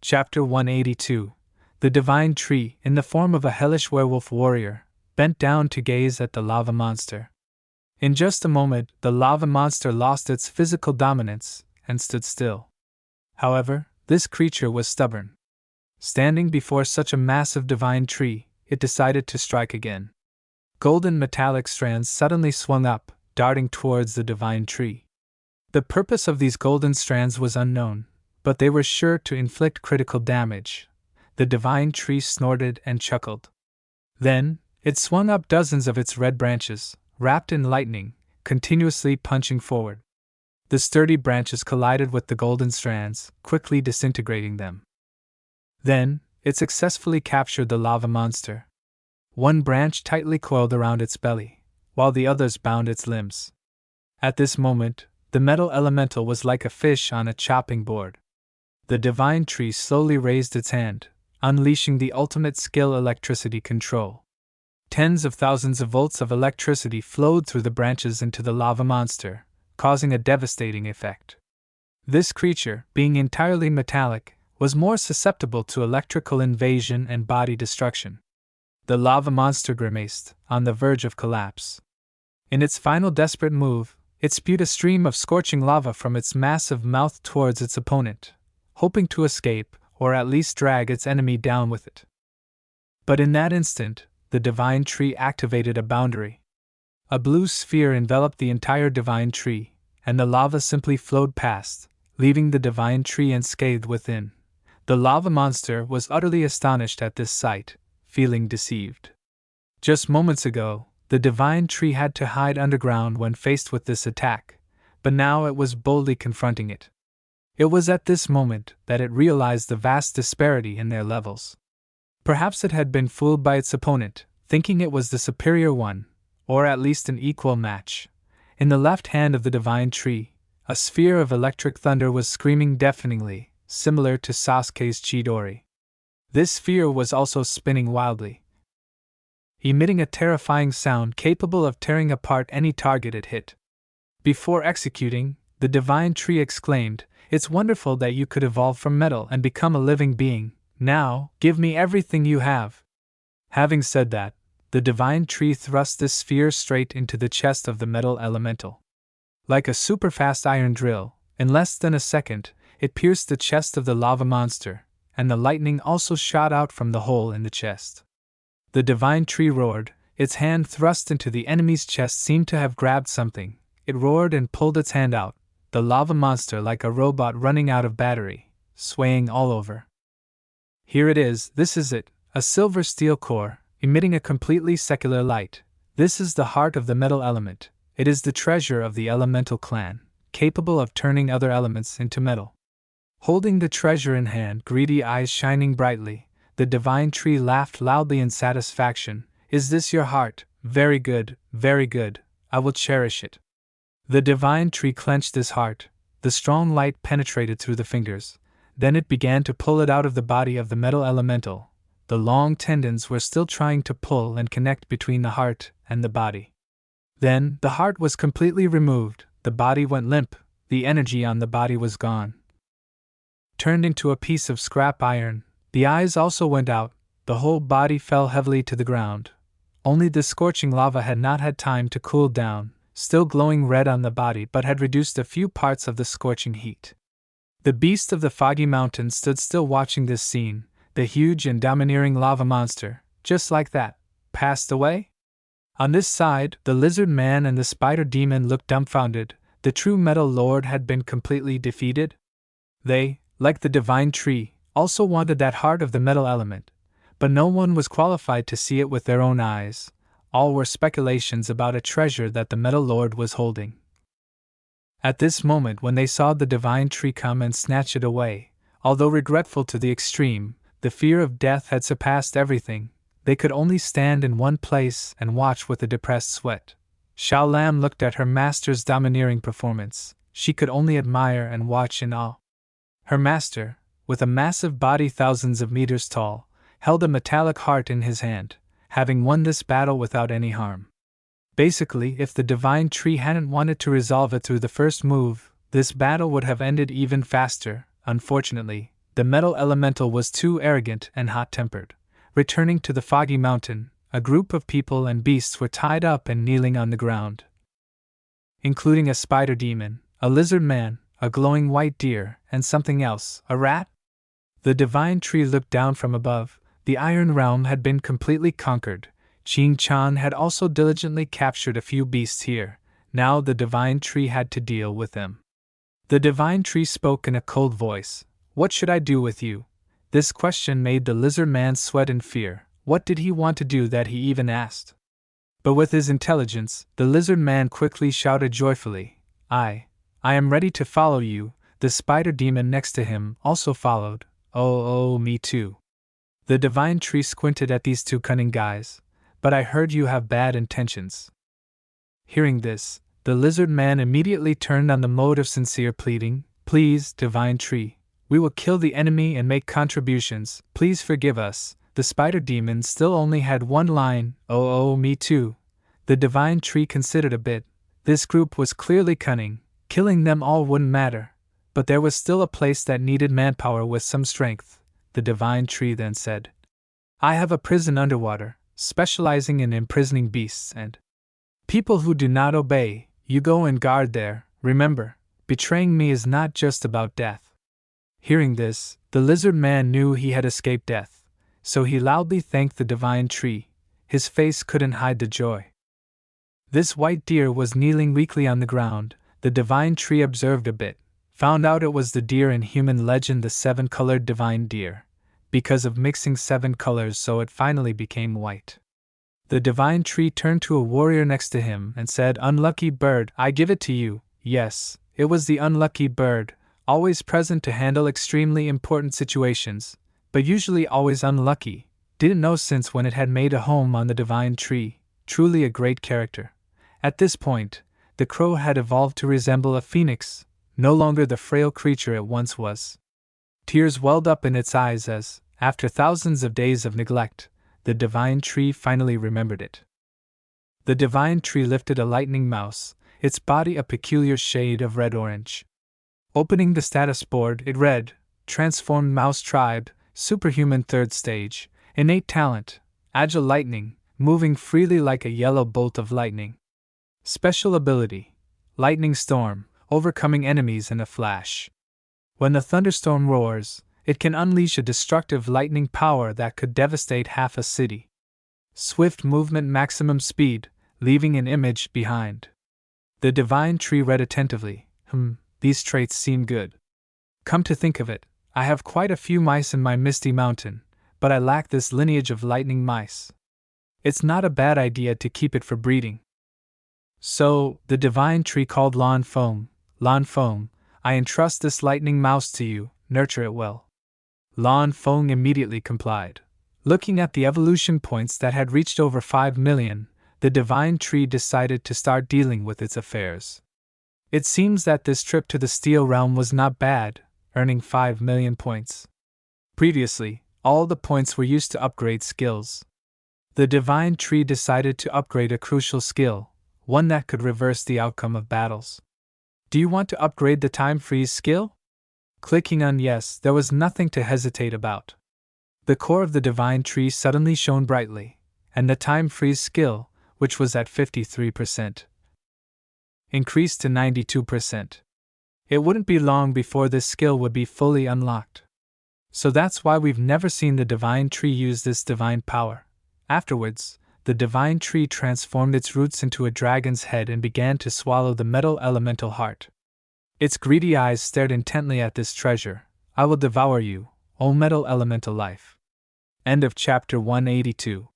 Chapter 182. The Divine Tree, in the form of a hellish werewolf warrior, bent down to gaze at the lava monster. In just a moment, the lava monster lost its physical dominance and stood still. However, this creature was stubborn. Standing before such a massive divine tree, it decided to strike again. Golden metallic strands suddenly swung up, darting towards the divine tree. The purpose of these golden strands was unknown, but they were sure to inflict critical damage. The divine tree snorted and chuckled. Then, it swung up dozens of its red branches, wrapped in lightning, continuously punching forward. The sturdy branches collided with the golden strands, quickly disintegrating them. Then, it successfully captured the lava monster. One branch tightly coiled around its belly, while the others bound its limbs. At this moment, the metal elemental was like a fish on a chopping board. The divine tree slowly raised its hand, unleashing the ultimate skill: electricity control. Tens of thousands of volts of electricity flowed through the branches into the lava monster, causing a devastating effect. This creature, being entirely metallic, was more susceptible to electrical invasion and body destruction. The lava monster grimaced, on the verge of collapse. In its final desperate move, it spewed a stream of scorching lava from its massive mouth towards its opponent, hoping to escape, or at least drag its enemy down with it. But in that instant, the divine tree activated a boundary. A blue sphere enveloped the entire divine tree, and the lava simply flowed past, leaving the divine tree unscathed within. The lava monster was utterly astonished at this sight, feeling deceived. Just moments ago, the divine tree had to hide underground when faced with this attack, but now it was boldly confronting it. It was at this moment that it realized the vast disparity in their levels. Perhaps it had been fooled by its opponent, thinking it was the superior one, or at least an equal match. In the left hand of the divine tree, a sphere of electric thunder was screaming deafeningly, similar to Sasuke's Chidori. This sphere was also spinning wildly, emitting a terrifying sound capable of tearing apart any target it hit. Before executing, the divine tree exclaimed, "It's wonderful that you could evolve from metal and become a living being. Now, give me everything you have." Having said that, the divine tree thrust this sphere straight into the chest of the metal elemental. Like a super-fast iron drill, in less than a second, it pierced the chest of the lava monster, and the lightning also shot out from the hole in the chest. The divine tree roared. Its hand thrust into the enemy's chest seemed to have grabbed something. It roared and pulled its hand out, the lava monster like a robot running out of battery, swaying all over. "Here it is, this is it, a silver steel core, emitting a completely secular light. This is the heart of the metal element. It is the treasure of the elemental clan, capable of turning other elements into metal." Holding the treasure in hand, greedy eyes shining brightly, the divine tree laughed loudly in satisfaction. "Is this your heart? Very good, very good. I will cherish it." The divine tree clenched his heart. The strong light penetrated through the fingers. Then it began to pull it out of the body of the metal elemental. The long tendons were still trying to pull and connect between the heart and the body. Then, the heart was completely removed, the body went limp, the energy on the body was gone. Turned into a piece of scrap iron, the eyes also went out, the whole body fell heavily to the ground. Only the scorching lava had not had time to cool down, still glowing red on the body, but had reduced a few parts of the scorching heat. The beast of the foggy mountain stood still watching this scene. The huge and domineering lava monster, just like that, passed away? On this side, the lizard man and the spider demon looked dumbfounded. The true metal lord had been completely defeated? They, like the divine tree, also wanted that heart of the metal element, but no one was qualified to see it with their own eyes. All were speculations about a treasure that the metal lord was holding. At this moment, when they saw the divine tree come and snatch it away, although regretful to the extreme, the fear of death had surpassed everything. They could only stand in one place and watch with a depressed sweat. Xiao Lam looked at her master's domineering performance. She could only admire and watch in awe. Her master, with a massive body thousands of meters tall, held a metallic heart in his hand, having won this battle without any harm. Basically, if the divine tree hadn't wanted to resolve it through the first move, this battle would have ended even faster. Unfortunately, The metal elemental was too arrogant and hot-tempered. Returning to the foggy mountain, a group of people and beasts were tied up and kneeling on the ground, including a spider demon, a lizard man, a glowing white deer, and something else, a rat? The divine tree looked down from above. The Iron Realm had been completely conquered. Ching Chan had also diligently captured a few beasts here. Now the divine tree had to deal with them. The divine tree spoke in a cold voice. What should I do with you? This question made the lizard man sweat in fear. What did he want to do that he even asked? But with his intelligence, the lizard man quickly shouted joyfully, I am ready to follow you. The spider demon next to him also followed. Oh, me too. The divine tree squinted at these two cunning guys. But I heard you have bad intentions. Hearing this, the lizard man immediately turned on the mode of sincere pleading. Please, divine tree, we will kill the enemy and make contributions. Please forgive us. The spider demon still only had one line. Oh, me too. The divine tree considered a bit. This group was clearly cunning. Killing them all wouldn't matter. But there was still a place that needed manpower with some strength. The divine tree then said, I have a prison underwater, specializing in imprisoning beasts and people who do not obey. You go and guard there. Remember, betraying me is not just about death. Hearing this, the lizard man knew he had escaped death, so he loudly thanked the divine tree. His face couldn't hide the joy. This white deer was kneeling weakly on the ground. The divine tree observed a bit, found out it was the deer in human legend, the seven-colored divine deer. Because of mixing 7 colors, so it finally became white. The divine tree turned to a warrior next to him and said, Unlucky bird, I give it to you. Yes, it was the unlucky bird, always present to handle extremely important situations, but usually always unlucky. Didn't know since when it had made a home on the divine tree. Truly a great character. At this point, the crow had evolved to resemble a phoenix, no longer the frail creature it once was. Tears welled up in its eyes as, after thousands of days of neglect, the divine tree finally remembered it. The divine tree lifted a lightning mouse, its body a peculiar shade of red-orange. Opening the status board, it read, Transformed Mouse Tribe, Superhuman 3rd Stage, Innate Talent, Agile Lightning, moving freely like a yellow bolt of lightning. Special Ability, Lightning Storm, overcoming enemies in a flash. When the thunderstorm roars, it can unleash a destructive lightning power that could devastate half a city. Swift movement, maximum speed, leaving an image behind. The divine tree read attentively. These traits seem good. Come to think of it, I have quite a few mice in my misty mountain, but I lack this lineage of lightning mice. It's not a bad idea to keep it for breeding. So, the divine tree called Lan Feng, I entrust this lightning mouse to you, nurture it well. Lan Feng immediately complied. Looking at the evolution points that had reached over 5 million, the divine tree decided to start dealing with its affairs. It seems that this trip to the Steel Realm was not bad, earning 5 million points. Previously, all the points were used to upgrade skills. The divine tree decided to upgrade a crucial skill, one that could reverse the outcome of battles. Do you want to upgrade the time freeze skill? Clicking on yes, there was nothing to hesitate about. The core of the divine tree suddenly shone brightly, and the time freeze skill, which was at 53%, increased to 92%. It wouldn't be long before this skill would be fully unlocked. So that's why we've never seen the divine tree use this divine power. Afterwards, the divine tree transformed its roots into a dragon's head and began to swallow the metal elemental heart. Its greedy eyes stared intently at this treasure. I will devour you, O metal elemental life. End of chapter 182.